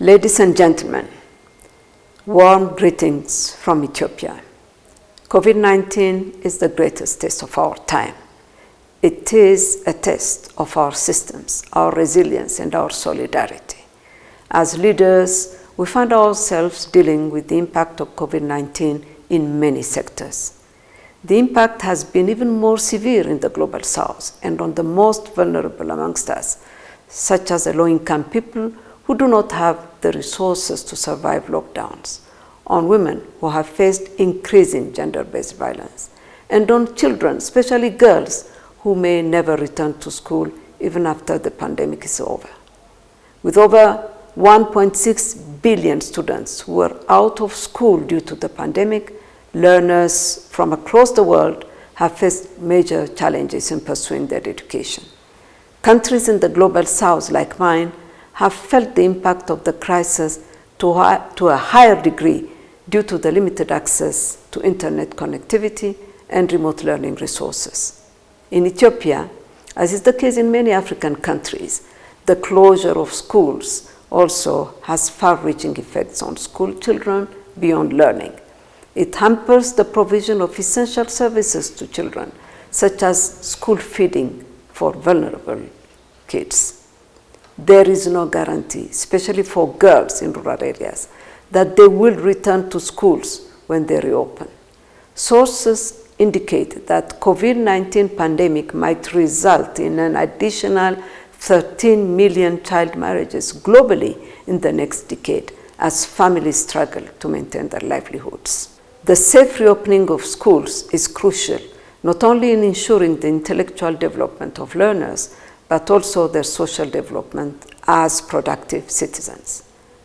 Ladies and gentlemen, warm greetings from Ethiopia. COVID-19 is the greatest test of our time. It is a test of our systems, our resilience, and our solidarity. As leaders, we find ourselves dealing with the impact of COVID-19 in many sectors. The impact has been even more severe in the Global South and on the most vulnerable amongst us, such as the low-income people who do not have the resources to survive lockdowns, on women who have faced increasing gender-based violence, and on children, especially girls, who may never return to school even after the pandemic is over. With over 1.6 billion students who are out of school due to the pandemic, learners from across the world have faced major challenges in pursuing their education. Countries in the Global South, like mine, have felt the impact of the crisis to a higher degree due to the limited access to internet connectivity and remote learning resources. In Ethiopia, as is the case in many African countries, the closure of schools also has far-reaching effects on school children beyond learning. It hampers the provision of essential services to children, such as school feeding for vulnerable kids. There is no guarantee, especially for girls in rural areas, that they will return to schools when they reopen. Sources indicate that COVID-19 pandemic might result in an additional 13 million child marriages globally in the next decade as families struggle to maintain their livelihoods. The safe reopening of schools is crucial, not only in ensuring the intellectual development of learners, but also their social development as productive citizens.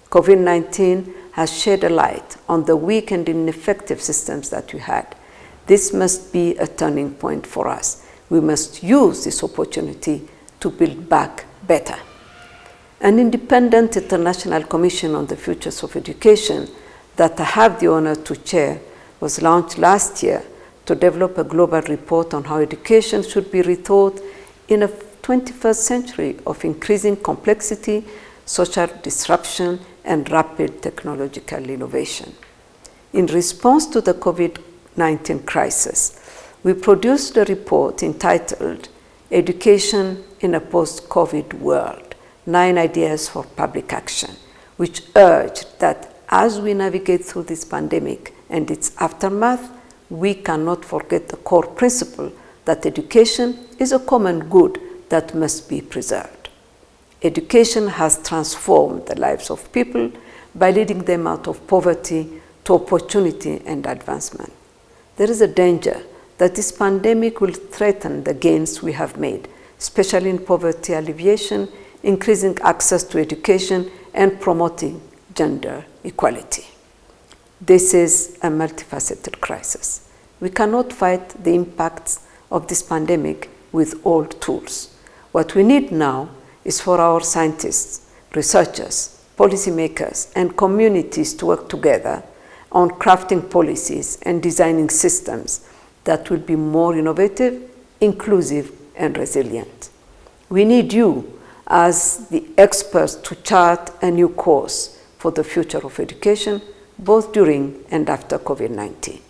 COVID-19 has shed a light on the weak and ineffective systems that we had. This must be a turning point for us. We must use this opportunity to build back better. An independent international commission on the futures of education that I have the honor to chair was launched last year to develop a global report on how education should be rethought in a 21st century of increasing complexity, social disruption, and rapid technological innovation. In response to the COVID-19 crisis, we produced a report entitled Education in a Post-COVID World, 9 Ideas for Public Action, which urged that as we navigate through this pandemic and its aftermath, we cannot forget the core principle that education is a common good that must be preserved. Education has transformed the lives of people by leading them out of poverty to opportunity and advancement. There is a danger that this pandemic will threaten the gains we have made, especially in poverty alleviation, increasing access to education, and promoting gender equality. This is a multifaceted crisis. We cannot fight the impacts of this pandemic with old tools. What we need now is for our scientists, researchers, policymakers, and communities to work together on crafting policies and designing systems that will be more innovative, inclusive, and resilient. We need you as the experts to chart a new course for the future of education, both during and after COVID-19.